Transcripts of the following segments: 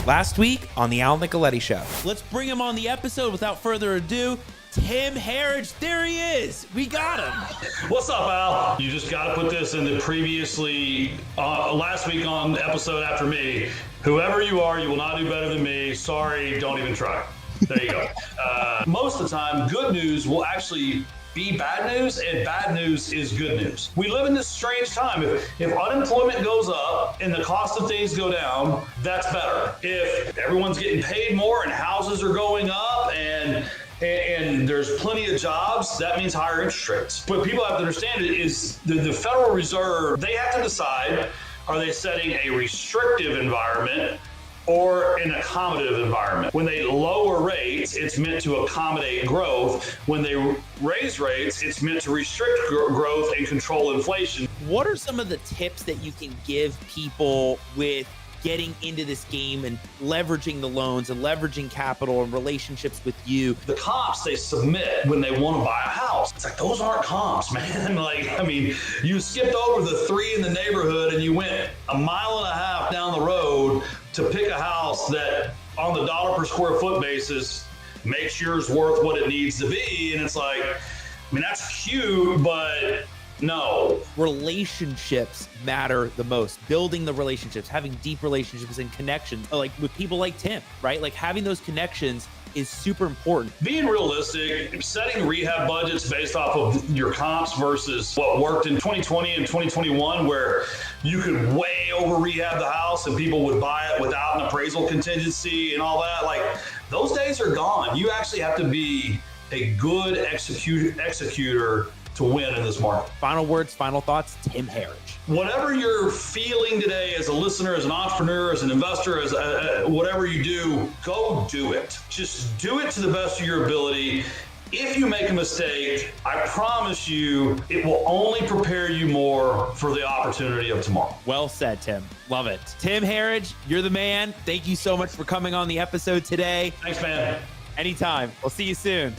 Last week on the Al Nicoletti Show. Let's bring him on the episode without further ado. Tim Harridge, there he is. We got him. What's up, Al? You just got to put this in the previously, last week on episode after me. Whoever you are, you will not do better than me. Sorry, don't even try. There you go. Most of the time, good news will actually be bad news, and bad news is good news. We live in this strange time. If unemployment goes up and the cost of things go down, that's better. If everyone's getting paid more and houses are going up and there's plenty of jobs, that means higher interest rates. What people have to understand is the Federal Reserve, they have to decide, are they setting a restrictive environment or an accommodative environment? When they lower rates, it's meant to accommodate growth. When they raise rates, it's meant to restrict growth and control inflation. What are some of the tips that you can give people with getting into this game and leveraging the loans and leveraging capital and relationships with you? The comps they submit when they want to buy a house, it's like, those aren't comps, man. You skipped over the 3 in the neighborhood and you went 1.5 miles down the road to pick a house that on the dollar per square foot basis makes yours worth what it needs to be. And it's like, that's cute, but no. Relationships matter the most. Building the relationships, having deep relationships and connections, like with people like Tim, right? Like having those connections is super important. Being realistic, setting rehab budgets based off of your comps versus what worked in 2020 and 2021, where you could way over rehab the house and people would buy it without an appraisal contingency and all that. Like, those days are gone. You actually have to be a good executor to win in this market. Final words, final thoughts, Tim Harridge. Whatever you're feeling today as a listener, as an entrepreneur, as an investor, as whatever you do, go do it. Just do it to the best of your ability. If you make a mistake, I promise you, it will only prepare you more for the opportunity of tomorrow. Well said, Tim. Love it. Tim Harridge, you're the man. Thank you so much for coming on the episode today. Thanks, man. Anytime. We'll see you soon.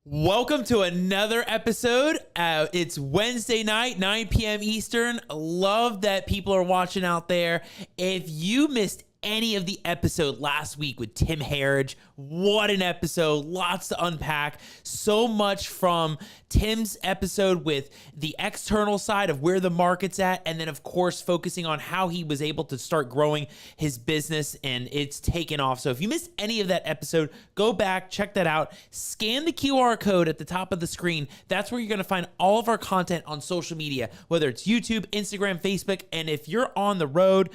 Welcome to another episode. It's Wednesday night, 9 p.m. Eastern. Love that people are watching out there. If you missed any of the episode last week with Tim Harridge, what an episode. Lots to unpack. So much from Tim's episode with the external side of where the market's at, and then of course focusing on how he was able to start growing his business and it's taken off. So if you missed any of that episode, go back, check that out. Scan the QR code at the top of the screen. That's where you're going to find all of our content on social media, whether it's YouTube, Instagram, Facebook. And if you're on the road,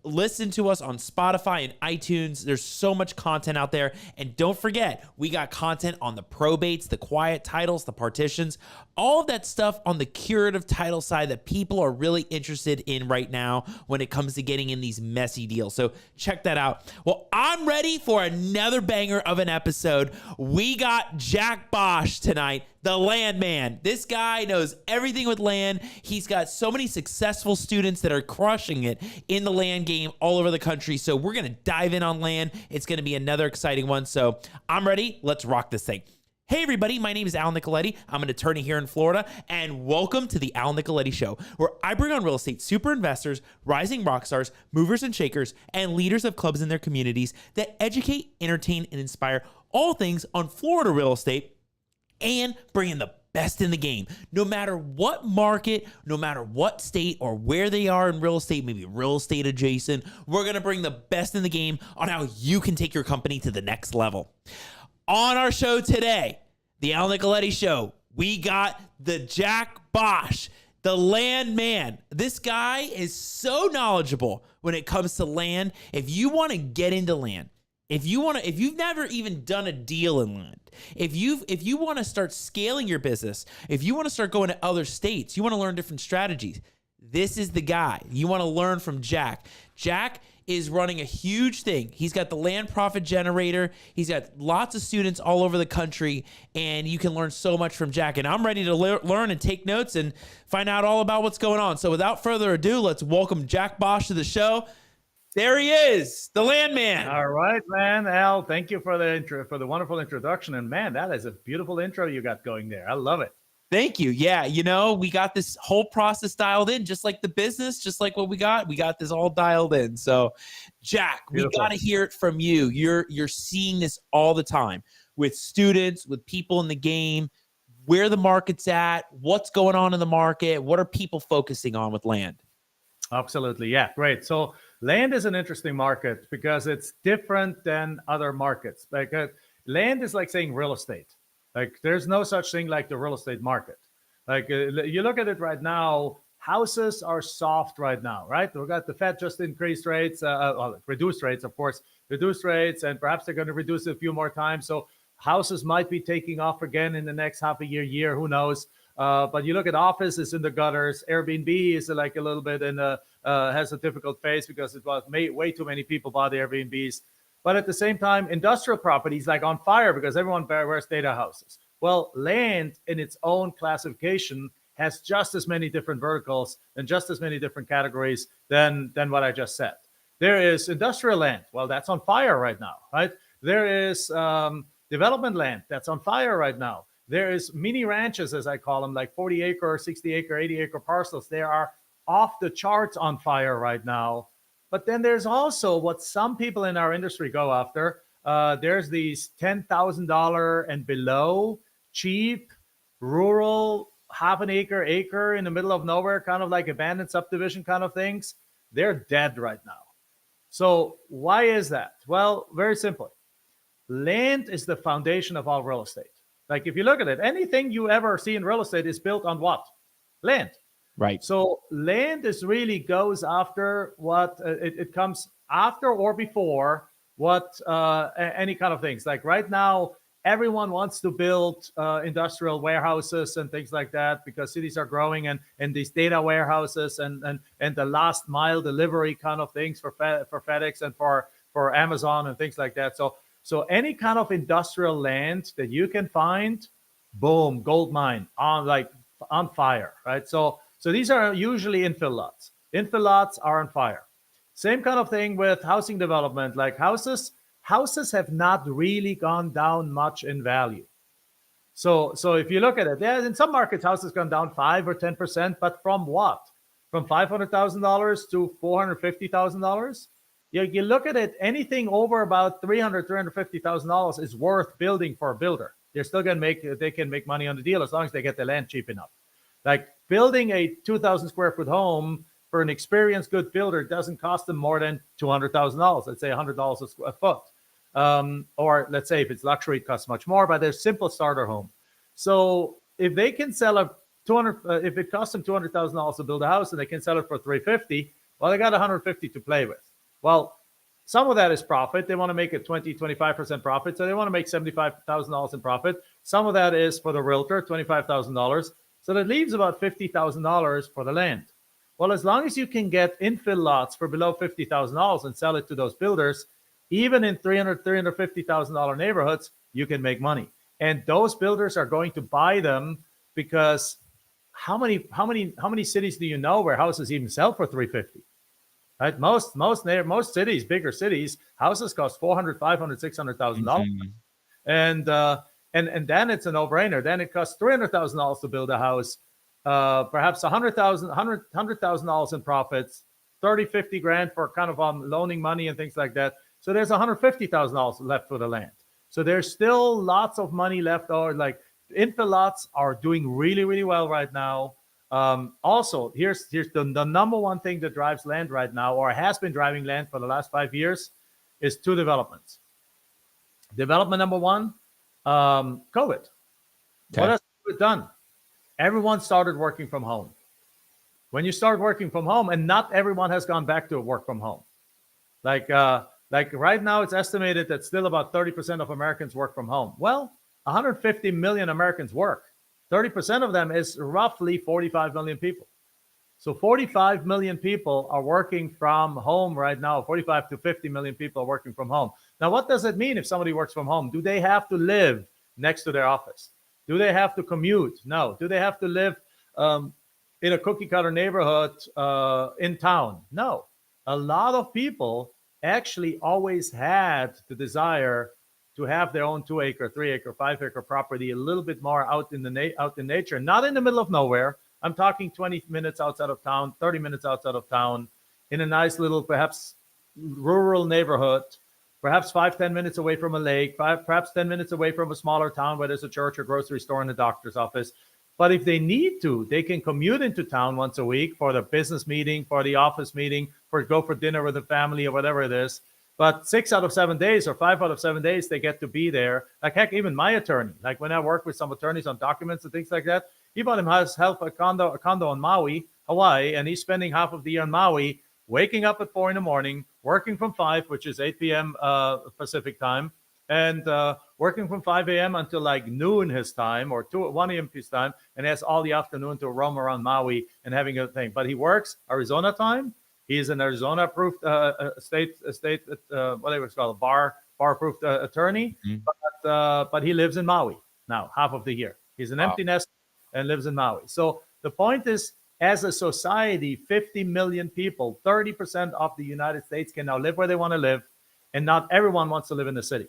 listen to us on Spotify and iTunes. There's so much content out there. And don't forget, we got content on the probates, the quiet titles, the partitions, all of that stuff on the curative title side that people are really interested in right now when it comes to getting in these messy deals. So check that out. Well, I'm ready for another banger of an episode. We got Jack Bosch tonight, the land man. This guy knows everything with land. He's got so many successful students that are crushing it in the land game all over the country. So we're going to dive in on land. It's going to be another exciting one. So I'm ready. Let's rock this thing. Hey everybody, my name is Al Nicoletti. I'm an attorney here in Florida, and welcome to the Al Nicoletti Show, where I bring on real estate super investors, rising rock stars, movers and shakers, and leaders of clubs in their communities that educate, entertain, and inspire all things on Florida real estate and bring in the best in the game. No matter what market, no matter what state or where they are in real estate, maybe real estate adjacent, we're going to bring the best in the game on how you can take your company to the next level. On our show today, the Al Nicoletti Show, we got the Jack Bosch, the land man. This guy is so knowledgeable when it comes to land. If you want to get into land, if you've never even done a deal in land, if you want to start scaling your business, if you want to start going to other states, you want to learn different strategies, this is the guy. You want to learn from Jack. Jack is running a huge thing. He's got the land profit generator. He's got lots of students all over the country, and you can learn so much from Jack. And I'm ready to learn and take notes and find out all about what's going on. So without further ado, let's welcome Jack Bosch to the show. There he is, the landman. All right, man. Al, thank you for the wonderful introduction. And man, that is a beautiful intro you got going there. I love it. Thank you. Yeah, we got this whole process dialed in, just like the business, just like what we got this all dialed in. So, Jack, Beautiful. we got to hear it from you. You're seeing this all the time with students, with people in the game, where the market's at, what's going on in the market, what are people focusing on with land? Absolutely. Yeah, great. So land is an interesting market because it's different than other markets. Like land is like saying real estate. Like there's no such thing like the real estate market. Like you look at it right now, houses are soft right now, right? We've got the Fed just increased rates, reduced rates, of course, reduced rates, and perhaps they're going to reduce it a few more times. So houses might be taking off again in the next half a year, who knows? But you look at office, it's in the gutters. Airbnb is like a little bit has a difficult phase because it was way too many people bought Airbnbs. But at the same time, industrial properties like on fire because everyone wears data houses. Well, land in its own classification has just as many different verticals and just as many different categories than what I just said. There is industrial land. Well, that's on fire right now, right? There is development land that's on fire right now. There is mini ranches, as I call them, like 40 acre, 60 acre, 80 acre parcels. They are off the charts on fire right now. But then there's also what some people in our industry go after. There's these $10,000 and below cheap, rural, half an acre in the middle of nowhere, kind of like abandoned subdivision kind of things. They're dead right now. So why is that? Well, very simply. Land is the foundation of all real estate. Like if you look at it, anything you ever see in real estate is built on what? Land. Right. So land is really goes after what it comes after or before what any kind of things. Like right now, everyone wants to build industrial warehouses and things like that because cities are growing and these data warehouses and the last mile delivery kind of things for FedEx and for Amazon and things like that. So any kind of industrial land that you can find, boom, gold mine on fire, right? So these are usually infill lots. Infill lots are on fire. Same kind of thing with housing development, like houses have not really gone down much in value. So if you look at it, yeah, in some markets, houses gone down 5 or 10%, but from what? From $500,000 to $450,000? You look at it, anything over about $300,000, $350,000 is worth building for a builder. They're still they can make money on the deal as long as they get the land cheap enough. Like building a 2,000 square foot home for an experienced good builder doesn't cost them more than $200,000. Let's say $100 a foot. Or let's say if it's luxury, it costs much more, but there's simple starter home. So if they can sell if it costs them $200,000 to build a house and they can sell it for $350,000, well, they got $150,000 to play with. Well, some of that is profit. They want to make a 25% profit. So they want to make $75,000 in profit. Some of that is for the realtor, $25,000. So that leaves about $50,000 for the land. Well, as long as you can get infill lots for below $50,000 and sell it to those builders, even in $300,000, $350,000 neighborhoods, you can make money. And those builders are going to buy them because how many cities do you know where houses even sell for $350,000? Right? Most cities, bigger cities, houses cost $400,000, $500,000, $600,000. And then it's a no-brainer. Then it costs $300,000 to build a house, perhaps $100,000 in profits, 30, 50 grand for kind of loaning money and things like that. So there's $150,000 left for the land. So there's still lots of money left. Or like infill lots are doing really, really well right now. Also, here's the number one thing that drives land right now, or has been driving land for the last 5 years, is two developments. Development number one, COVID. Okay. What has COVID done? Everyone started working from home. When you start working from home, and not everyone has gone back to work from home. Like right now, it's estimated that still about 30% of Americans work from home. Well, 150 million Americans work. 30% of them is roughly 45 million people. So 45 million people are working from home right now. 45 to 50 million people are working from home. Now, what does it mean if somebody works from home? Do they have to live next to their office? Do they have to commute? No. Do they have to live in a cookie cutter neighborhood in town? No. a lot of people actually always had the desire to have their own 2 acre, 3 acre, 5 acre property, a little bit more out in nature, not in the middle of nowhere. I'm talking 20 minutes outside of town, 30 minutes outside of town, in a nice little, perhaps rural neighborhood, perhaps 5-10 minutes away from a lake, perhaps 10 minutes away from a smaller town where there's a church or grocery store and a doctor's office. But if they need to, they can commute into town once a week for the business meeting, for the office meeting, for go for dinner with the family or whatever it is. But 6 out of 7 days or 5 out of 7 days, they get to be there. Like, heck, even my attorney, like when I work with some attorneys on documents and things like that, he bought himself a condo on Maui, Hawaii, and he's spending half of the year in Maui, waking up at 4 in the morning, working from 5, which is 8 p.m. Pacific time, and working from 5 a.m. until like noon his time or 1 a.m. his time, and has all the afternoon to roam around Maui and having a thing. But he works Arizona time. He's an Arizona-approved state whatever it's called, bar-approved attorney. But he lives in Maui now, half of the year. He's an empty nest and lives in Maui. So the point is, as a society, 50 million people, 30% of the United States can now live where they want to live, and not everyone wants to live in the city.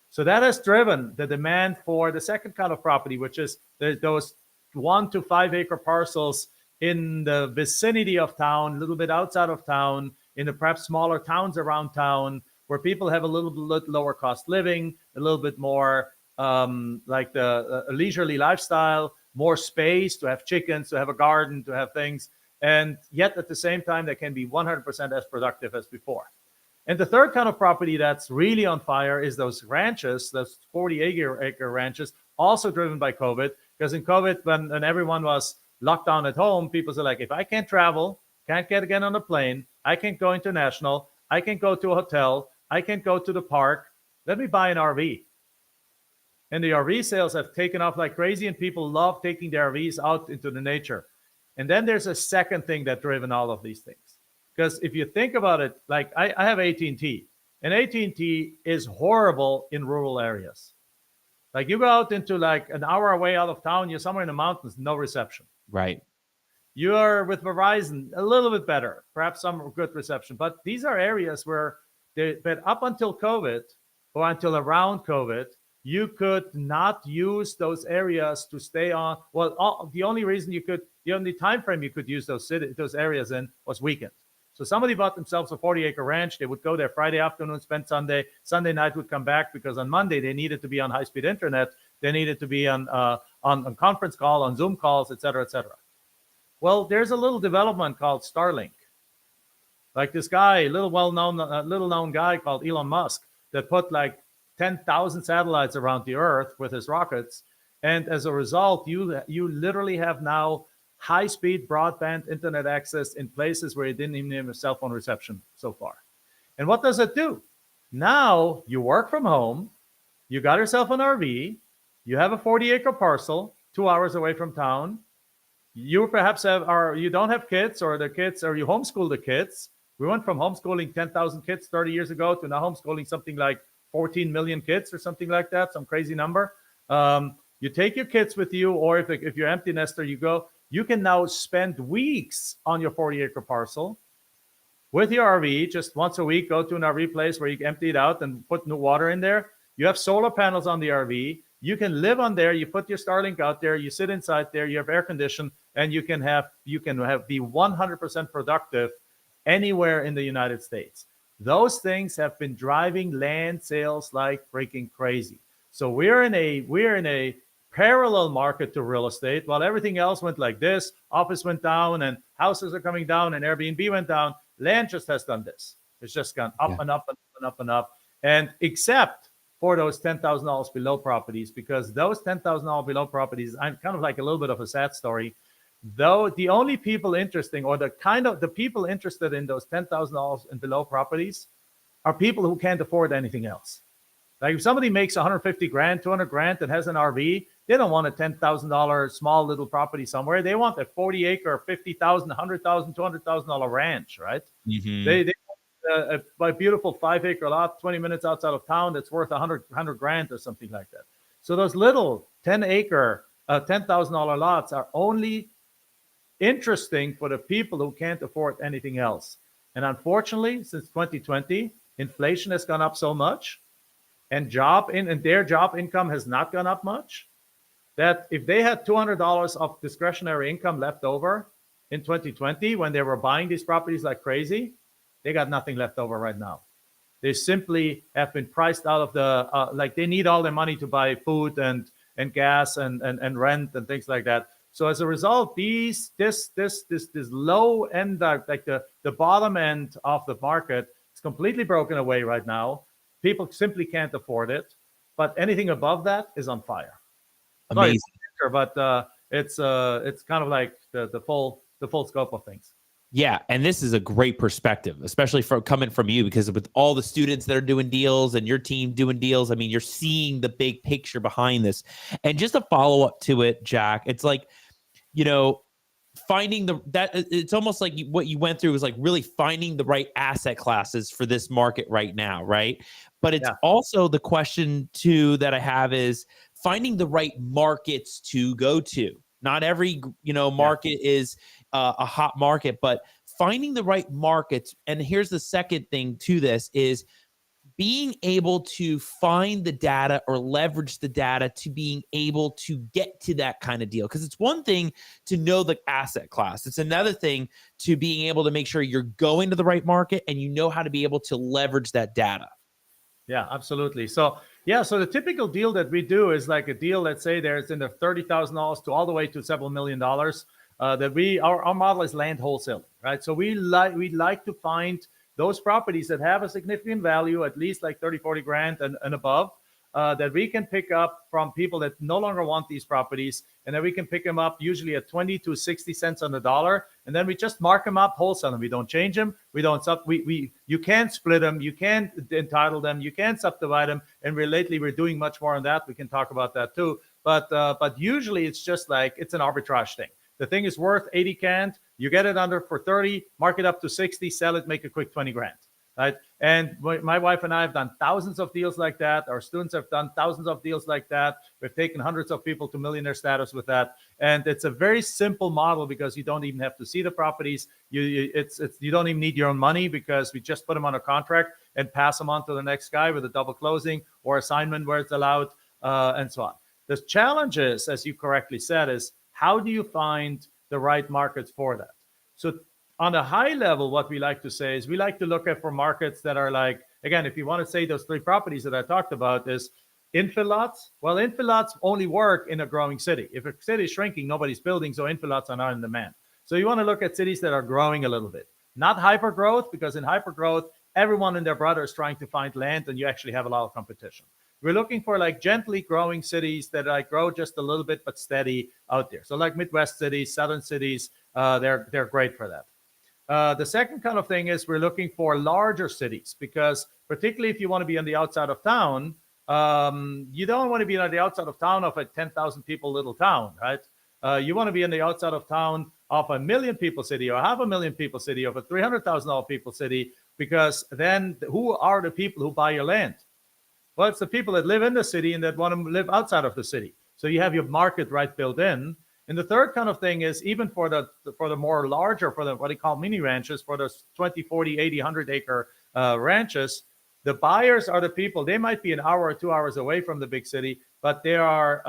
So that has driven the demand for the second kind of property, which is those 1 to 5 acre parcels in the vicinity of town, a little bit outside of town, in the perhaps smaller towns around town, where people have a little bit lower cost living, a little bit more like a leisurely lifestyle, more space to have chickens, to have a garden, to have things. And yet at the same time, they can be 100% as productive as before. And the third kind of property that's really on fire is those ranches, those 40-acre ranches, also driven by COVID. Because in COVID, when everyone was locked down at home, people said, like, if I can't travel, can't get again on a plane, I can't go international, I can't go to a hotel, I can't go to the park, let me buy an RV. And the RV sales have taken off like crazy, and people love taking their RVs out into the nature. And then there's a second thing that driven all of these things. Because if you think about it, like I have AT&T, and AT&T is horrible in rural areas. Like, you go out into like an hour away out of town, you're somewhere in the mountains, no reception. Right. You are with Verizon, a little bit better, perhaps some good reception. But these are areas where, but up until COVID, or until around COVID, you could not use those areas to stay on. Well, the only time frame you could use those areas in was weekend. So somebody bought themselves a 40-acre ranch. They would go there Friday afternoon, spend Sunday. Sunday night would come back, because on Monday they needed to be on high-speed internet. They needed to be on conference call, on Zoom calls, et cetera, et cetera. Well, there's a little development called Starlink. Like this guy, little known guy called Elon Musk, that put like 10,000 satellites around the Earth with his rockets. And as a result, you literally have now high-speed broadband internet access in places where you didn't even have a cell phone reception so far. And what does it do? Now you work from home, you got yourself an RV, you have a 40-acre parcel 2 hours away from town. You perhaps you don't have kids, or you homeschool the kids. We went from homeschooling 10,000 kids 30 years ago to now homeschooling something like 14 million kids or something like that, some crazy number. You take your kids with you, or if you're empty nester, you can now spend weeks on your 40-acre parcel with your RV. Just once a week, go to an RV place where you empty it out and put new water in there. You have solar panels on the RV. You can live on there. You put your Starlink out there. You sit inside there. You have air conditioning, and you can be 100% productive anywhere in the United States. Those things have been driving land sales like freaking crazy. So we're in a parallel market to real estate. While everything else went like this, office went down and houses are coming down and Airbnb went down, land just has done this. It's just gone up and up and up and up and up. And except for those $10,000 below properties, because those $10,000 below properties, I'm kind of like a little bit of a sad story. Though the only people interesting, or the people interested in those $10,000 and below properties, are people who can't afford anything else. Like if somebody makes 150 grand, 200 grand and has an RV, they don't want a $10,000 small little property somewhere. They want a 40-acre, $50,000, $100,000, $200,000 ranch, right? Mm-hmm. They want a beautiful 5-acre lot, 20 minutes outside of town that's worth 100 grand or something like that. So those little 10-acre, $10,000 lots are only interesting for the people who can't afford anything else. And unfortunately, since 2020, inflation has gone up so much, and their job income has not gone up much, that if they had $200 of discretionary income left over in 2020 when they were buying these properties like crazy, they got nothing left over right now. They simply have been priced out of the like they need all their money to buy food and gas and rent and things like that. So as a result, this low end, like the bottom end of the market is completely broken away right now. People simply can't afford it. But anything above that is on fire. Sorry, Amazing. but it's kind of like the full scope of things. Yeah, and this is a great perspective, especially from coming from you, because with all the students that are doing deals and your team doing deals, I mean, you're seeing the big picture behind this. And just a follow up to it, Jack, it's like, you know, finding it's almost like what you went through was like really finding the right asset classes for this market right now, right? But it's also the question too that I have is finding the right markets to go to. Not every market is a hot market, but finding the right markets. And here's the second thing to this is being able to find the data or leverage the data to being able to get to that kind of deal. Because it's one thing to know the asset class. It's another thing to being able to make sure you're going to the right market and you know how to be able to leverage that data. Yeah, absolutely. So the typical deal that we do is like a deal, let's say there's in the $30,000 to all the way to several $1,000,000 that our model is land wholesale, right? So we like to find those properties that have a significant value, at least like 30, 40 grand and above, that we can pick up from people that no longer want these properties. And then we can pick them up usually at 20 to 60 cents on the dollar. And then we just mark them up wholesale and we don't change them. We don't you can't split them. You can't entitle them. You can't subdivide them. And we're doing much more on that. We can talk about that too. But usually it's just like, it's an arbitrage thing. The thing is worth 80 cent. You get it under for 30, mark it up to 60, sell it, make a quick 20 grand. Right. And my wife and I have done thousands of deals like that. Our students have done thousands of deals like that. We've taken hundreds of people to millionaire status with that. And it's a very simple model because you don't even have to see the properties. You don't even need your own money because we just put them on a contract and pass them on to the next guy with a double closing or assignment where it's allowed and so on. The challenge is, as you correctly said, is how do you find the right markets for that? So on a high level, what we like to say is we like to look at for markets that are like, again, if you want to say those three properties that I talked about is infill lots. Well, infill lots only work in a growing city. If a city is shrinking, nobody's building, so infill lots are not in demand. So you want to look at cities that are growing a little bit, not hyper growth, because in hyper growth, everyone and their brother is trying to find land and you actually have a lot of competition. We're looking for like gently growing cities that like grow just a little bit, but steady out there. So like Midwest cities, Southern cities, they're great for that. The second kind of thing is we're looking for larger cities because particularly if you want to be on the outside of town, you don't want to be on the outside of town of a 10,000 people little town, right? You want to be on the outside of town of 1 million people city or 500,000 people city of a $300,000 people city, because then who are the people who buy your land? Well, it's the people that live in the city and that want to live outside of the city. So you have your market right built in. And the third kind of thing is even for the more larger, for the what they call mini ranches, for those 20, 40, 80, 100 acre ranches, the buyers are the people. They might be an hour or 2 hours away from the big city, but they're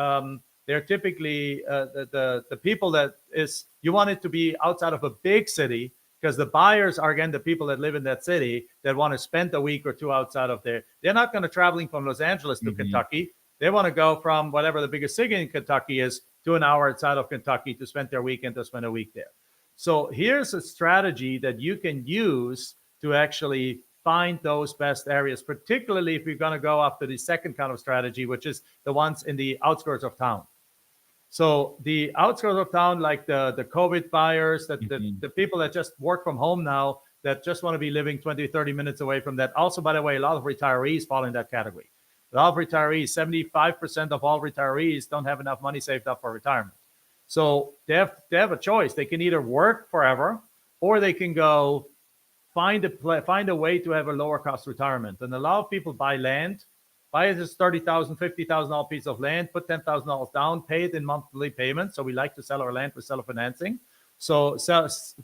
typically the people that is, you want it to be outside of a big city because the buyers are, again, the people that live in that city that want to spend a week or two outside of there. They're not going to traveling from Los Angeles to Kentucky. They want to go from whatever the biggest city in Kentucky is to an hour outside of Kentucky to spend their weekend, to spend a week there. So here's a strategy that you can use to actually find those best areas, particularly if you're going to go after the second kind of strategy, which is the ones in the outskirts of town. So the outskirts of town, like the COVID buyers, the people that just work from home now, that just want to be living 20, 30 minutes away from that. Also, by the way, a lot of retirees fall in that category. A lot of retirees, 75% of all retirees don't have enough money saved up for retirement. So they have a choice. They can either work forever or they can go find a way to have a lower cost retirement. And a lot of people buy land. Buy this $30,000, $50,000 piece of land, put $10,000 down, pay it in monthly payments. So we like to sell our land with seller financing. So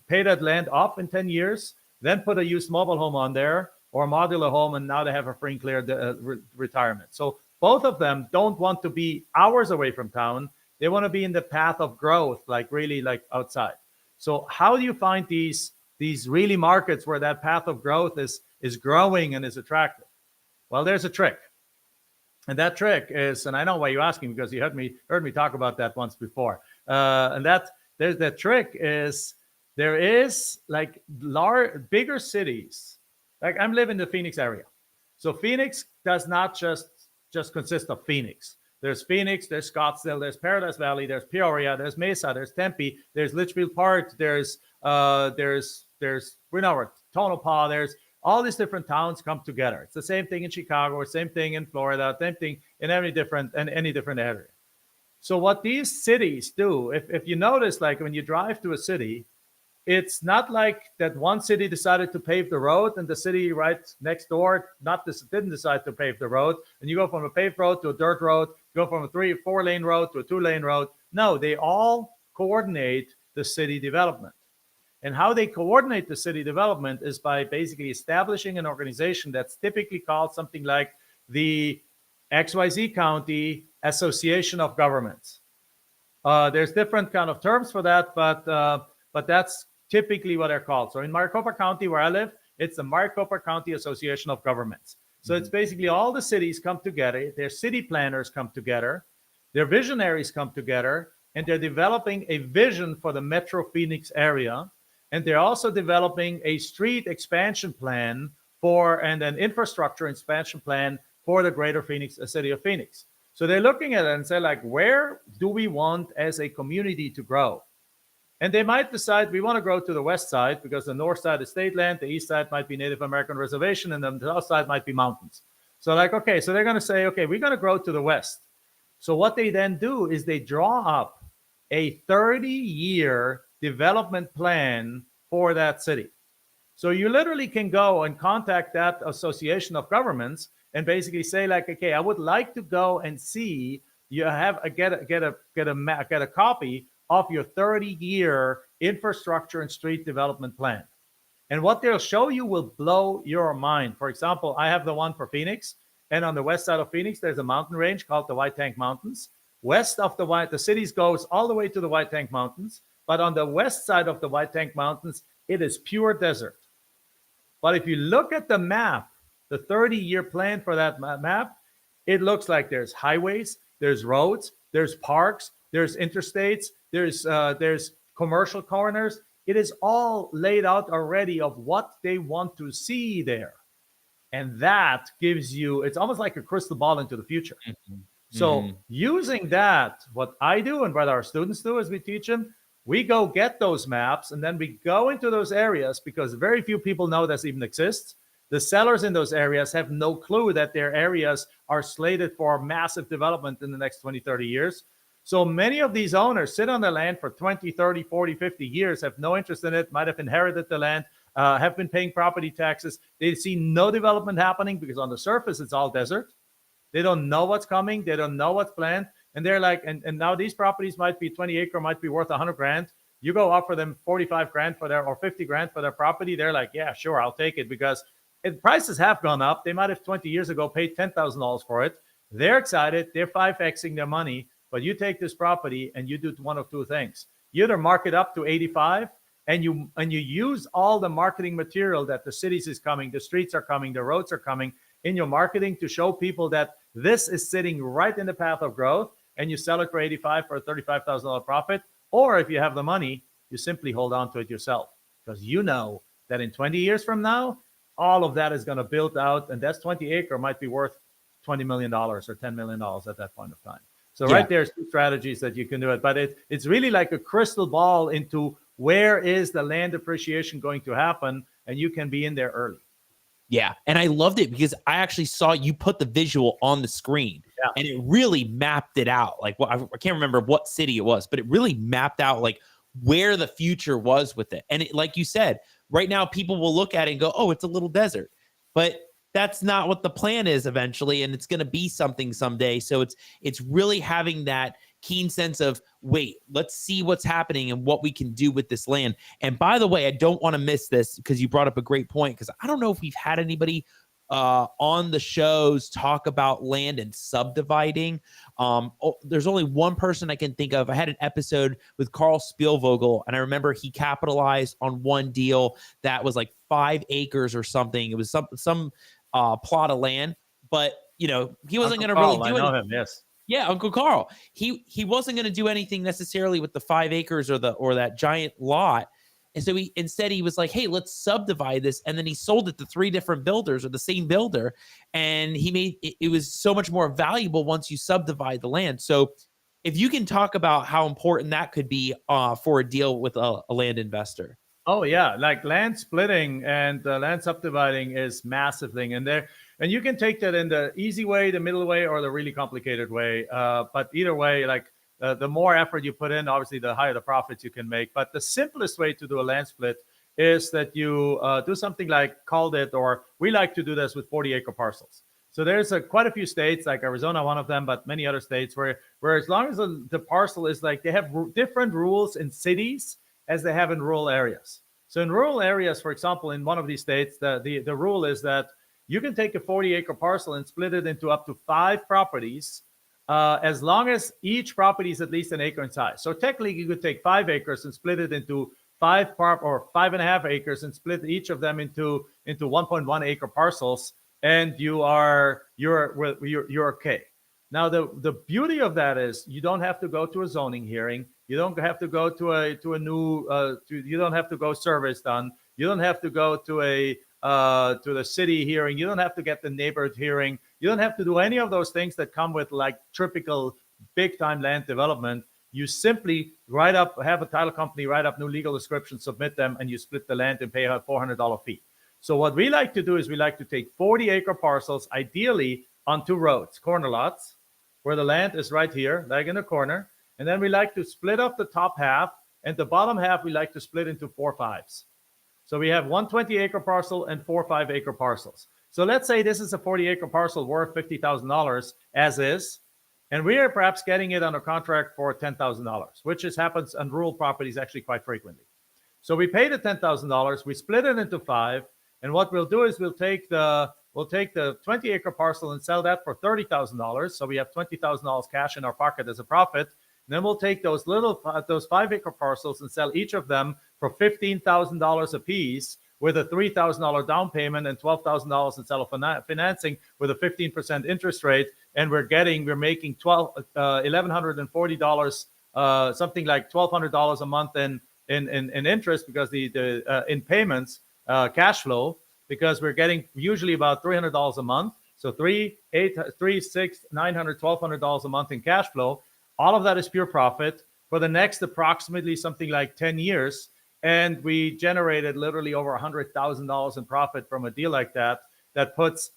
pay that land off in 10 years, then put a used mobile home on there or a modular home, and now they have a free and clear retirement. So both of them don't want to be hours away from town. They want to be in the path of growth, like really like outside. So how do you find these really markets where that path of growth is growing and is attractive? Well, there's a trick. And that trick is, and I know why you're asking, because you heard me talk about that once before. And there's that trick is there is like bigger cities. Like I'm living in the Phoenix area. So Phoenix does not just consist of Phoenix. There's Phoenix, there's Scottsdale, there's Paradise Valley, there's Peoria, there's Mesa, there's Tempe, there's Litchfield Park, there's Tonopah, there's all these different towns come together. It's the same thing in Chicago, same thing in Florida, same thing in any different area. So what these cities do, if you notice, like when you drive to a city, it's not like that one city decided to pave the road and the city right next door didn't decide to pave the road, and you go from a paved road to a dirt road, you go from a 3 or 4 lane road to a 2 lane road. No, they all coordinate the city development. And how they coordinate the city development is by basically establishing an organization that's typically called something like the XYZ County Association of Governments. There's different kind of terms for that, but that's typically what they're called. So in Maricopa County, where I live, it's the Maricopa County Association of Governments. So it's basically all the cities come together, their city planners come together, their visionaries come together, and they're developing a vision for the Metro Phoenix area. And they're also developing a street expansion plan and an infrastructure expansion plan for the greater Phoenix, city of Phoenix. So they're looking at it and say, like, where do we want as a community to grow? And they might decide we want to grow to the west side because the north side is state land, the east side might be Native American reservation, and the south side might be mountains. So like, okay, so they're going to say, okay, we're going to grow to the west. So what they then do is they draw up a 30-year development plan for that city. So you literally can go and contact that association of governments and basically say, like, okay, I would like to go and see you get a copy of your 30-year infrastructure and street development plan. And what they'll show you will blow your mind. For example, I have the one for Phoenix, and on the west side of Phoenix, there's a mountain range called the White Tank Mountains. West of the cities goes all the way to the White Tank Mountains, but on the west side of the White Tank Mountains, it is pure desert. But if you look at the map, the 30-year plan for that map, it looks like there's highways, there's roads, there's parks, there's interstates, there's commercial corners. It is all laid out already of what they want to see there. And that gives you, it's almost like a crystal ball into the future. Mm-hmm. So using that, what I do and what our students do as we teach them, we go get those maps and then we go into those areas because very few people know this even exists. The sellers in those areas have no clue that their areas are slated for massive development in the next 20, 30 years. So many of these owners sit on the land for 20, 30, 40, 50 years, have no interest in it, might have inherited the land, have been paying property taxes. They see no development happening because on the surface, it's all desert. They don't know what's coming. They don't know what's planned. And they're like, and now these properties might be 20 acre, might be worth 100 grand. You go offer them 45 grand for or 50 grand for their property. They're like, yeah, sure, I'll take it because prices have gone up. They might have 20 years ago paid $10,000 for it. They're excited. They're 5Xing their money. But you take this property and you do one of two things. You either mark it up to 85 and you use all the marketing material that the cities is coming, the streets are coming, the roads are coming in your marketing to show people that this is sitting right in the path of growth, and you sell it for 85 for a $35,000 profit. Or if you have the money, you simply hold on to it yourself because you know that in 20 years from now, all of that is going to build out, and that's 20 acre might be worth $20 million or $10 million at that point of time. So right there's two strategies that you can do it, but it's really like a crystal ball into where is the land appreciation going to happen, and you can be in there early. Yeah, and I loved it because I actually saw you put the visual on the screen, and it really mapped it out. Like, well, I can't remember what city it was, but it really mapped out like where the future was with it. And it, like you said, right now people will look at it and go, "Oh, it's a little desert," but that's not what the plan is eventually, and it's going to be something someday. So it's really having that keen sense of, wait, let's see what's happening and what we can do with this land. And by the way, I don't want to miss this because you brought up a great point, because I don't know if we've had anybody on the shows talk about land and subdividing. There's only one person I can think of. I had an episode with Carl Spielvogel, and I remember he capitalized on one deal that was like 5 acres or something. It was some plot of land, but he wasn't going to really do I know anything. him, yes. Yeah, Uncle Carl. He wasn't going to do anything necessarily with the 5 acres or that giant lot. And so he was like, hey, let's subdivide this. And then he sold it to 3 different builders, or the same builder. And he made it was so much more valuable once you subdivide the land. So if you can talk about how important that could be for a deal with a land investor. Oh yeah, like land splitting and land subdividing is massive thing in there. And you can take that in the easy way, the middle way, or the really complicated way. But either way, like the more effort you put in, obviously, the higher the profits you can make. But the simplest way to do a land split is that you do something like called it, or we like to do this with 40-acre parcels. So there's quite a few states, like Arizona, one of them, but many other states where as long as the parcel is like, they have different rules in cities as they have in rural areas. So in rural areas, for example, in one of these states, the rule is that you can take a 40-acre parcel and split it into up to 5 properties, as long as each property is at least an acre in size. So technically, you could take 5 acres and split it into 5.5 acres and split each of them into 1.1 acre parcels, and you're okay. Now, the beauty of that is you don't have to go to a zoning hearing. You don't have to go you don't have to go surveys done. You don't have to go to the city hearing. You don't have to get the neighborhood hearing. You don't have to do any of those things that come with like typical big time land development. You simply have a title company write up new legal descriptions, submit them, and you split the land and pay a $400 fee. So what we like to do is we like to take 40-acre parcels, ideally on 2 roads, corner lots, where the land is right here, like in the corner. And then we like to split up the top half, and the bottom half we like to split into 4 5s. So we have 1 20-acre parcel and 4 5-acre parcels. So let's say this is a 40-acre parcel worth $50,000 as is, and we are perhaps getting it under contract for $10,000, which happens on rural properties actually quite frequently. So we pay the $10,000, we split it into 5, and what we'll do is we'll take the 20-acre parcel and sell that for $30,000. So we have $20,000 cash in our pocket as a profit. And then we'll take those 5-acre parcels and sell each of them for $15,000 a piece, with a $3,000 down payment and $12,000 in seller financing with a 15% interest rate. And we're making $1,140, something like $1,200 a month in interest, because in payments, cash flow, because we're getting usually about $300 a month. So $300, $800, $300, $600, $900, $1,200 a month in cash flow. All of that is pure profit for the next approximately something like 10 years. And we generated literally over $100,000 in profit from a deal like that. That puts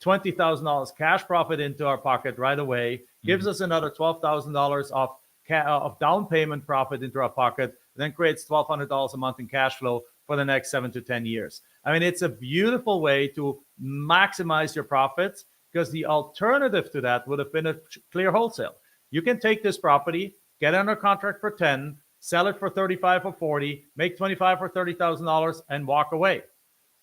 $20,000 cash profit into our pocket right away, gives us another $12,000 of down payment profit into our pocket, then creates $1,200 a month in cash flow for the next 7 to 10 years. I mean, it's a beautiful way to maximize your profits, because the alternative to that would have been a clear wholesale. You can take this property, get under contract for 10, sell it for 35 or 40, make 25 or $30,000, and walk away.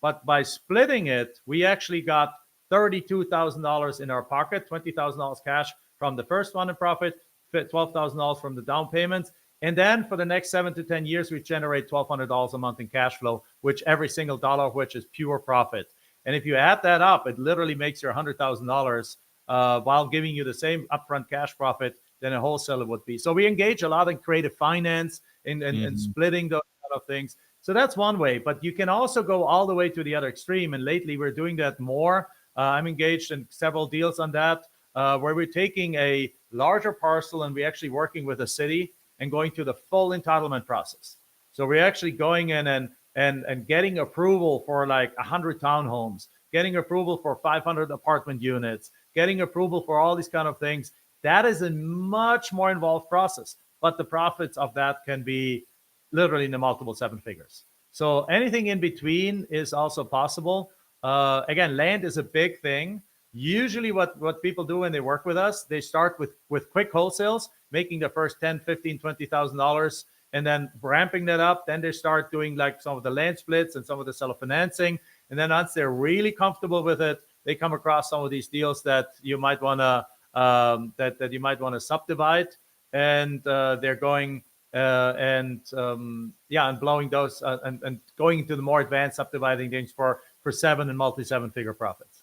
But by splitting it, we actually got $32,000 in our pocket, $20,000 cash from the first one in profit, $12,000 from the down payments. And then for the next 7 to 10 years, we generate $1,200 a month in cash flow, which every single dollar of which is pure profit. And if you add that up, it literally makes your $100,000 while giving you the same upfront cash profit than a wholesaler would be. So we engage a lot in creative finance and splitting those kind of things. So that's one way, but you can also go all the way to the other extreme. And lately we're doing that more. I'm engaged in several deals on that, where we're taking a larger parcel and we're actually working with a city and going through the full entitlement process. So we're actually going in and getting approval for like 100 townhomes, getting approval for 500 apartment units, getting approval for all these kind of things. That is a much more involved process, but the profits of that can be literally in the multiple 7 figures. So anything in between is also possible. Again, land is a big thing. Usually what people do when they work with us, they start with quick wholesales, making the first 10, 15, $20,000, and then ramping that up. Then they start doing like some of the land splits and some of the seller financing. And then once they're really comfortable with it, they come across some of these deals that you might want to that you might want to subdivide, and they're going and blowing those and going into the more advanced subdividing things for seven and multi-seven figure profits.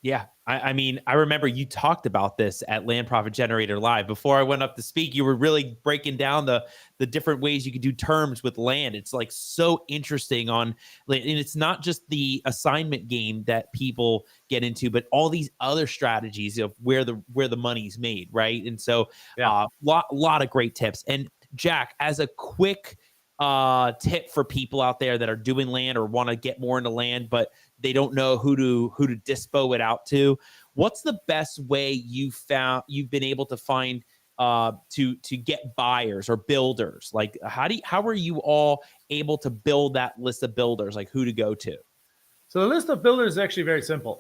Yeah. I mean, I remember you talked about this at Land Profit Generator Live. Before I went up to speak, you were really breaking down the different ways you could do terms with land. It's like so interesting and it's not just the assignment game that people get into, but all these other strategies of where the money's made, right? And so lot of great tips. And Jack, as a quick tip for people out there that are doing land or want to get more into land, but they don't know who to dispo it out to, what's the best way you've been able to find to get buyers or builders? Like how are you all able to build that list of builders, like who to go to? So the list of builders is actually very simple.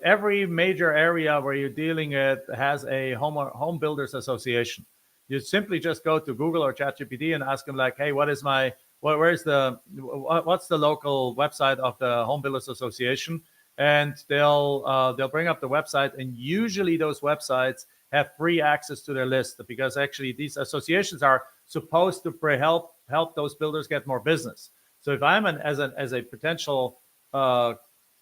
Every major area where you're dealing it has a home builders association. You simply just go to Google or ChatGPT and ask them like, hey, what's the local website of the Home Builders Association? And they'll bring up the website, and usually those websites have free access to their list, because actually these associations are supposed to help those builders get more business. So if I'm as a potential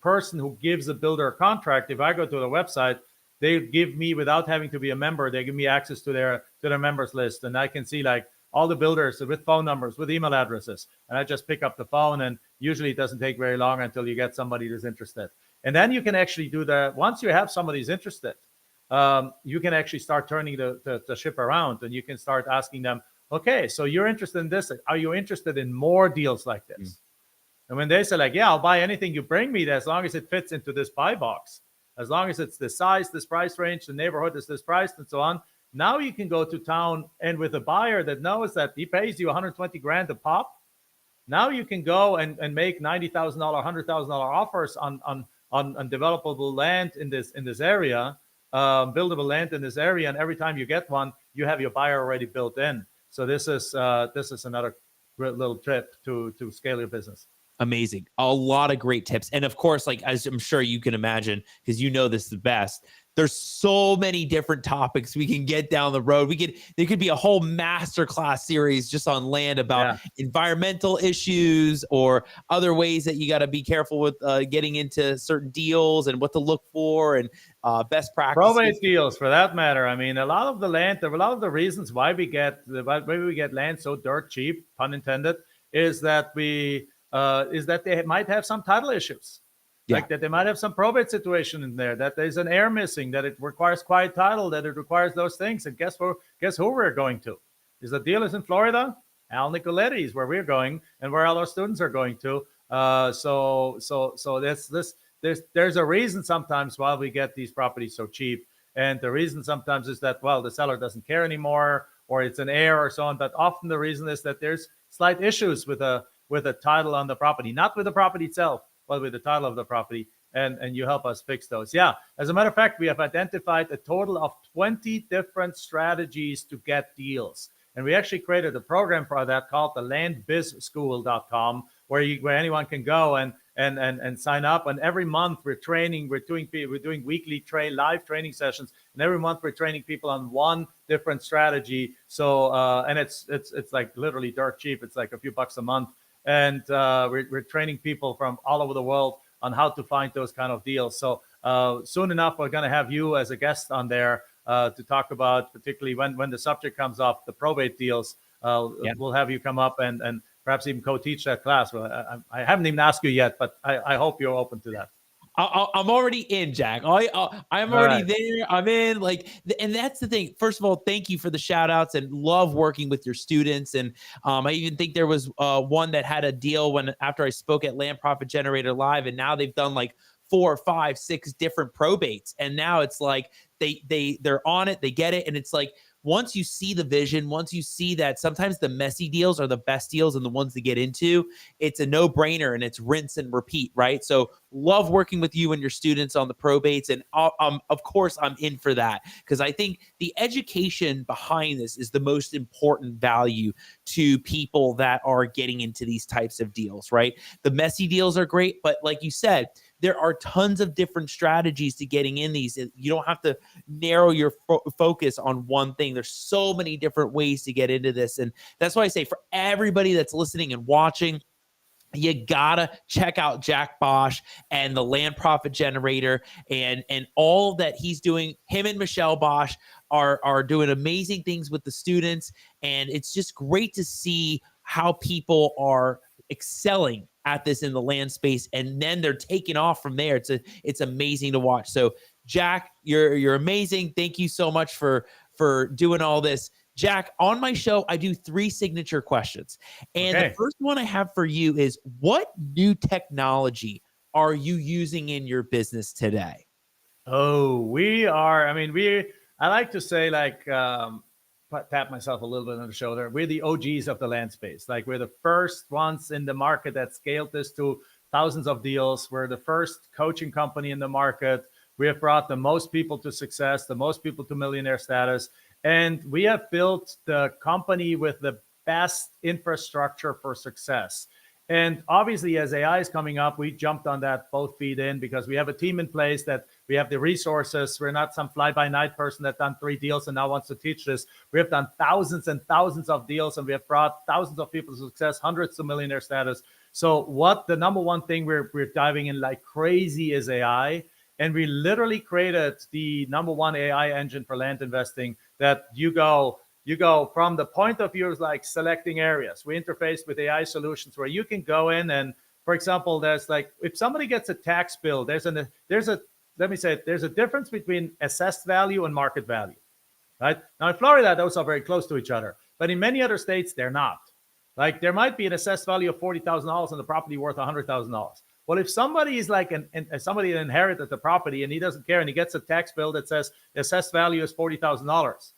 person who gives a builder a contract, if I go to the website, they give me, without having to be a member, they give me access to their members list, and I can see like all the builders with phone numbers, with email addresses, and I just pick up the phone, and usually it doesn't take very long until you get somebody who's interested. And then you can actually do that. Once you have somebody's interested, you can actually start turning the ship around, and you can start asking them, okay, so you're interested in this. Are you interested in more deals like this? And when they say like, yeah, I'll buy anything you bring me, as long as it fits into this buy box, as long as it's this size, this price range, the neighborhood is this price, and so on. Now you can go to town, and with a buyer that knows that he pays you 120 grand a pop, now you can go and make $90,000, $100,000 offers on developable land in this area, buildable land in this area, and every time you get one, you have your buyer already built in. So this is another great little tip to scale your business. Amazing. A lot of great tips. And of course, like, as I'm sure you can imagine, because you know this the best, there's so many different topics we can get down the road. There could be a whole masterclass series just on land about environmental issues or other ways that you got to be careful with getting into certain deals and what to look for and best practices. Probate deals, for that matter. I mean, a lot of the reasons why we get land so dirt cheap, pun intended, is that they might have some title issues. Like that they might have some probate situation in there, that there's an heir missing, that it requires quiet title, that it requires those things. And guess who we're going to? Is the deal is in Florida? Al Nicoletti is where we're going, and where all our students are going to. So there's a reason sometimes why we get these properties so cheap. And the reason sometimes is that, well, the seller doesn't care anymore, or it's an heir or so on. But often the reason is that there's slight issues with a title on the property, not with the property itself, but with the title of the property, and you help us fix those. Yeah, as a matter of fact, we have identified a total of 20 different strategies to get deals. And we actually created a program for that called the landbizschool.com, where anyone can go and sign up. And every month we're doing weekly live training sessions, and every month we're training people on one different strategy. So and it's like literally dirt cheap. It's like a few bucks a month. And we're training people from all over the world on how to find those kind of deals. So soon enough, we're going to have you as a guest on there to talk about, particularly when the subject comes up, the probate deals. We'll have you come up and perhaps even co-teach that class. Well, I haven't even asked you yet, but I hope you're open to that. I'm already in, Jack. I'm already there. I'm in. And that's the thing. First of all, thank you for the shout outs, and love working with your students. And I even think there was one that had a deal after I spoke at Land Profit Generator Live, and now they've done like 4, 5, 6 different probates. And now it's like they're on it, they get it. And it's like, once you see the vision, once you see that sometimes the messy deals are the best deals and the ones to get into, it's a no-brainer and it's rinse and repeat, right? So love working with you and your students on the probates. And of course, I'm in for that because I think the education behind this is the most important value to people that are getting into these types of deals, right? The messy deals are great, but like you said, there are tons of different strategies to getting in these. You don't have to narrow your focus on one thing. There's so many different ways to get into this. And that's why I say for everybody that's listening and watching, you gotta check out Jack Bosch and the Land Profit Generator and all that he's doing. Him and Michelle Bosch are doing amazing things with the students, and it's just great to see how people are excelling at this in the land space, and then they're taking off from there. It's amazing to watch. So Jack, you're amazing. Thank you so much for doing all this. Jack, on my show, I do 3 signature questions. And the first one I have for you is, what new technology are you using in your business today? Oh, I like to say, like, tap myself a little bit on the shoulder. We're the OGs of the land space. Like, we're the first ones in the market that scaled this to thousands of deals. We're the first coaching company in the market. We have brought the most people to success, the most people to millionaire status. And we have built the company with the best infrastructure for success. And obviously, as AI is coming up, we jumped on that both feet in because we have a team in place that we have the resources. We're not some fly-by-night person that done 3 deals and now wants to teach this. We have done thousands and thousands of deals, and we have brought thousands of people to success, hundreds to millionaire status. So what the number one thing we're diving in like crazy is AI. And we literally created the number one AI engine for land investing that you go from the point of view of like selecting areas. We interface with AI solutions where you can go in and, for example, there's like, if somebody gets a tax bill, there's a difference between assessed value and market value, right? Now in Florida, those are very close to each other, but in many other states, they're not. Like there might be an assessed value of $40,000 and the property worth $100,000. Well, if somebody is like somebody inherited the property and he doesn't care and he gets a tax bill that says the assessed value is $40,000,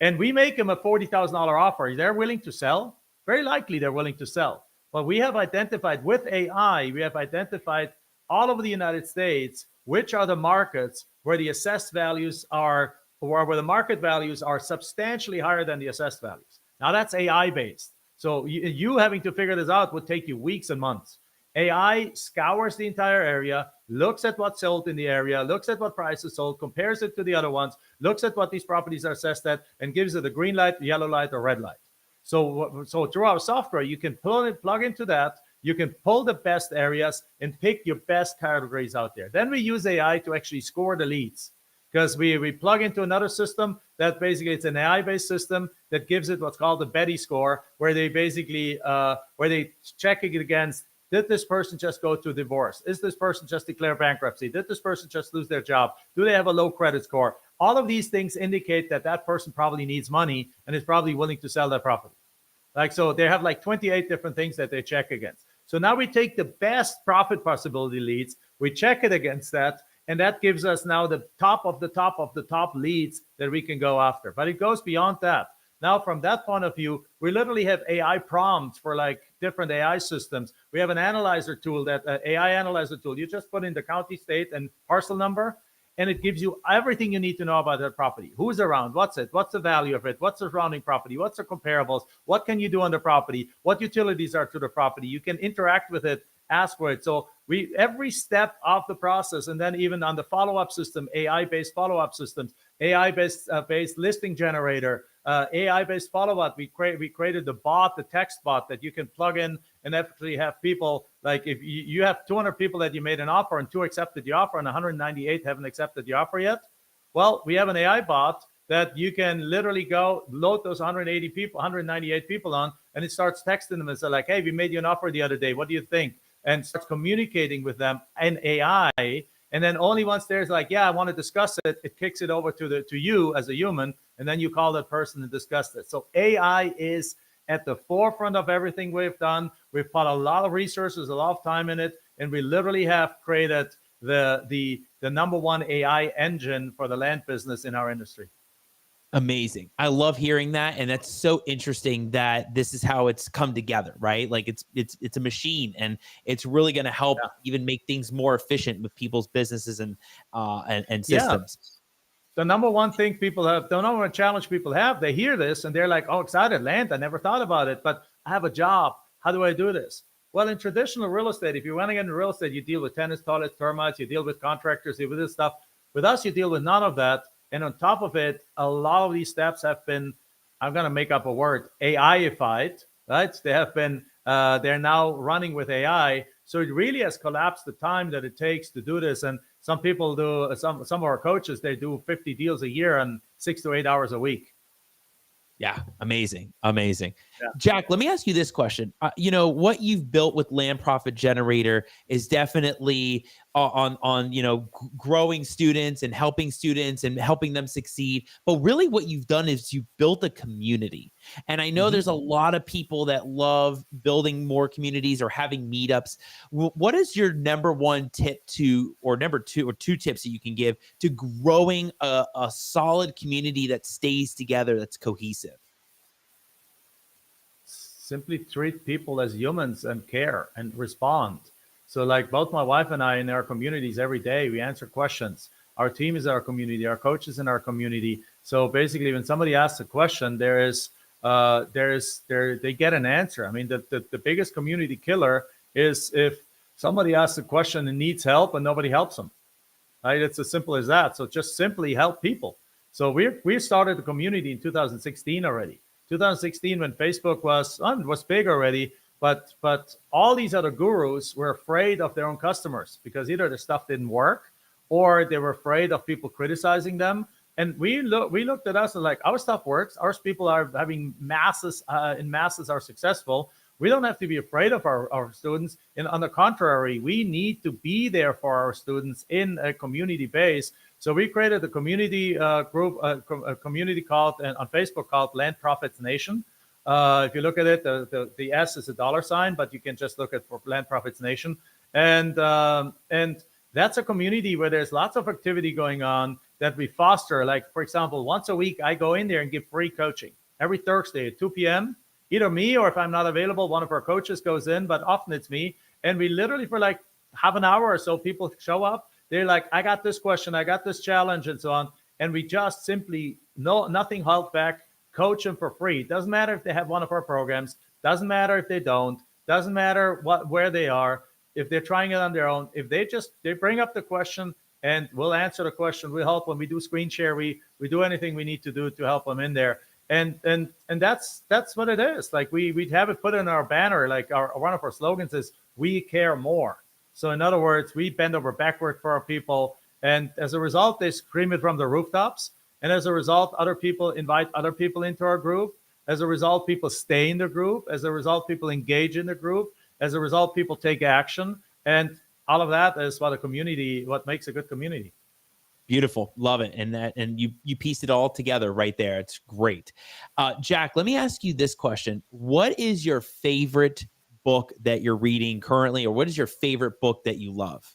and we make him a $40,000 offer, they're willing to sell? Very likely they're willing to sell. But we have identified with AI, we have identified all over the United States, which are the markets where the assessed values are, or where the market values are substantially higher than the assessed values. Now that's AI based. So you having to figure this out would take you weeks and months. AI scours the entire area, looks at what's sold in the area, looks at what prices sold, compares it to the other ones, looks at what these properties are assessed at, and gives it a green light, yellow light, or red light. So through our software, you can plug into that. You can pull the best areas and pick your best categories out there. Then we use AI to actually score the leads, because we plug into another system that basically it's an AI-based system that gives it what's called the Betty score, where they basically where they check it against, did this person just go to divorce? Is this person just declare bankruptcy? Did this person just lose their job? Do they have a low credit score? All of these things indicate that that person probably needs money and is probably willing to sell their property. Like, so they have like 28 different things that they check against. So now we take the best profit possibility leads, we check it against that, and that gives us now the top of the top of the top leads that we can go after. But it goes beyond that. Now, from that point of view, we literally have AI prompts for like different AI systems. We have an analyzer tool, that AI analyzer tool. You just put in the county, state, and parcel number, and it gives you everything you need to know about that property. Who's around? What's it? What's the value of it? What's the surrounding property? What's the comparables? What can you do on the property? What utilities are to the property? You can interact with it, ask for it. So we every step of the process, and then even on the follow-up system, AI-based follow-up systems, AI-based based listing generator, AI-based follow-up. We created the bot, the text bot that you can plug in and actually have people, like if you have 200 people that you made an offer and 2 accepted the offer and 198 haven't accepted the offer yet. Well, we have an AI bot that you can literally go load those 198 people on, and it starts texting them and say like, hey, we made you an offer the other day. What do you think? And starts communicating with them in AI. And then only once there's like, yeah, I want to discuss it, it kicks it over to you as a human, and then you call that person and discuss it. So AI is at the forefront of everything we've done. We've put a lot of resources, a lot of time in it, and we literally have created the number one AI engine for the land business in our industry. Amazing. I love hearing that, and that's so interesting that this is how it's come together, right? Like it's a machine, and it's really going to help even make things more efficient with people's businesses and Yeah. systems. The number one thing people have, the number one challenge people have, they hear this and they're like, oh, excited, land. I never thought about it, but I have a job. How do I do this? Well, in traditional real estate, if you want to get into real estate, you deal with tenants, toilets, termites, you deal with contractors, you deal with this stuff. With us, you deal with none of that. And on top of it, a lot of these steps have been, I'm going to make up a word, AI-ified, right? They have been, they're now running with AI. So it really has collapsed the time that it takes to do this. And some people do, some of our coaches, they do 50 deals a year and 6 to 8 hours a week. Yeah, amazing, amazing. Yeah. Jack, let me ask you this question. What you've built with Land Profit Generator is definitely on growing students and helping them succeed. But really, what you've done is you built a community. And I know there's a lot of people that love building more communities or having meetups. What is your number one tip or number two tips that you can give to growing a solid community that stays together, that's cohesive? Simply treat people as humans and care and respond. So like both my wife and I in our communities every day, we answer questions. Our team is our community, our coaches in our community. So basically when somebody asks a question, they get an answer. I mean, the biggest community killer is if somebody asks a question and needs help and nobody helps them. Right? It's as simple as that. So just simply help people. So we started the community in 2016 already. 2016 when Facebook was big already, but all these other gurus were afraid of their own customers because either the stuff didn't work or they were afraid of people criticizing them. And we looked at us and like, our stuff works. Our people are having masses are successful. We don't have to be afraid of our students. And on the contrary, we need to be there for our students in a community base. So we created a community group, a community called on Facebook called Land Profits Nation. If you look at it, the S is a $, but you can just look at for Land Profits Nation. And that's a community where there's lots of activity going on that we foster. Like, for example, once a week, I go in there and give free coaching every Thursday at 2 p.m. Either me or if I'm not available, one of our coaches goes in, but often it's me. And we literally for like half an hour or so, people show up. They're like, I got this question, I got this challenge and so on. And we just simply, nothing held back, coach them for free. Doesn't matter if they have one of our programs. Doesn't matter if they don't. Doesn't matter where they are. If they're trying it on their own, if they bring up the question and we'll answer the question. We'll help when we do screen share. We do anything we need to do to help them in there. And that's what it is. Like we'd have it put in our banner, like one of our slogans is, we care more. So in other words, we bend over backward for our people. And as a result, they scream it from the rooftops. And as a result, other people invite other people into our group. As a result, people stay in the group. As a result, people engage in the group. As a result, people take action. And all of that is what makes a good community. Beautiful. Love it. And you pieced it all together right there. It's great. Jack, let me ask you this question. What is your favorite book that you're reading currently, or what is your favorite book that you love?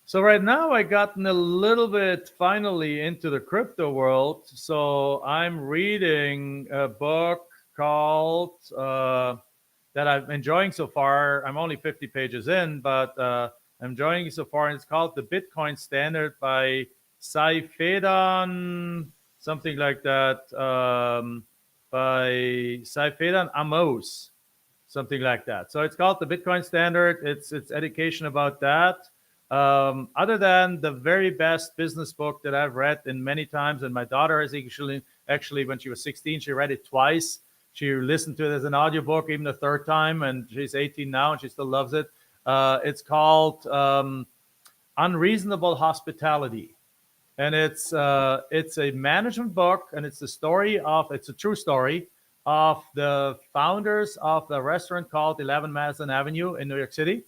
So right now I gotten a little bit finally into the crypto world. So I'm reading a book called that I'm enjoying so far. I'm only 50 pages in, but I'm enjoying it so far. And it's called The Bitcoin Standard by Saifedan, something like that, by Saifedan Amos, something like that. So it's called The Bitcoin Standard. It's education about that. Other than the very best business book that I've read in many times, and my daughter has actually when she was 16, she read it twice. She listened to it as an audiobook even the third time, and she's 18 now and she still loves it. It's called Unreasonable Hospitality. And it's a management book, and it's a true story of the founders of the restaurant called 11 Madison Avenue in New York City,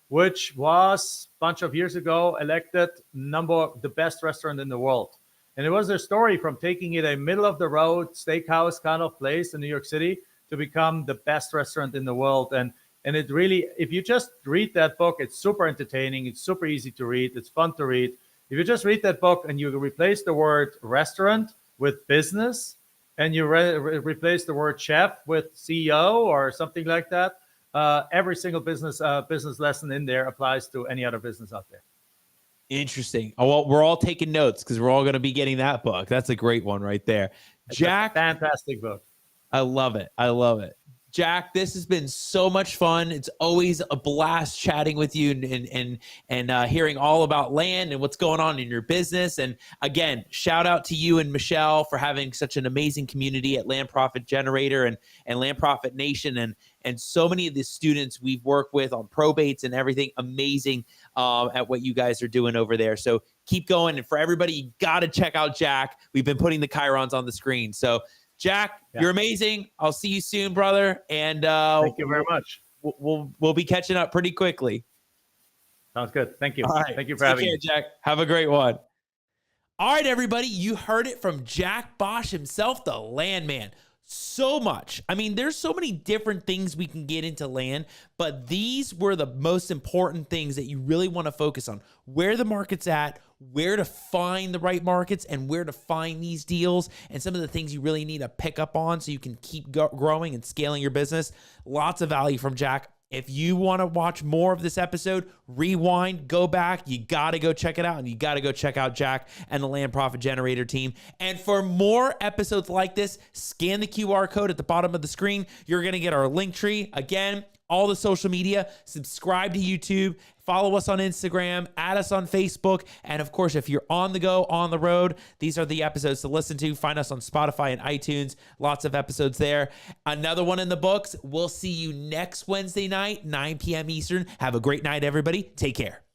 which was a bunch of years ago elected the best restaurant in the world. And it was their story from taking it a middle of the road steakhouse kind of place in New York City to become the best restaurant in the world. And it really, if you just read that book, it's super entertaining. It's super easy to read. It's fun to read. If you just read that book and you replace the word restaurant with business, and you replace the word chef with CEO or something like that, every single business lesson in there applies to any other business out there. Interesting. Oh, well, we're all taking notes because we're all going to be getting that book. That's a great one right there. It's Jack, a fantastic book. I love it. I love it. Jack, this has been so much fun. It's always a blast chatting with you and hearing all about land and what's going on in your business. And again, shout out to you and Michelle for having such an amazing community at Land Profit Generator and Land Profit Nation, and so many of the students we've worked with on probates and everything. Amazing at what you guys are doing over there. So keep going. And for everybody, you got to check out Jack. We've been putting the chyrons on the screen. So Jack, you're amazing. I'll see you soon, brother. And thank you very much. We'll be catching up pretty quickly. Sounds good. Thank you. All right. Thank you for having me, Jack. Have a great one. All right, everybody. You heard it from Jack Bosch himself, the landman. So much. I mean, there's so many different things we can get into land, but these were the most important things that you really want to focus on. Where the market's at, where to find the right markets, and where to find these deals, and some of the things you really need to pick up on so you can keep growing and scaling your business. Lots of value from Jack. If you want to watch more of this episode, rewind, go back. You got to go check it out, and you got to go check out Jack and the Land Profit Generator team. And for more episodes like this, scan the QR code at the bottom of the screen. You're going to get our link tree. Again, all the social media, subscribe to YouTube, follow us on Instagram, add us on Facebook. And of course, if you're on the go, on the road, these are the episodes to listen to. Find us on Spotify and iTunes. Lots of episodes there. Another one in the books. We'll see you next Wednesday night, 9 p.m. Eastern. Have a great night, everybody. Take care.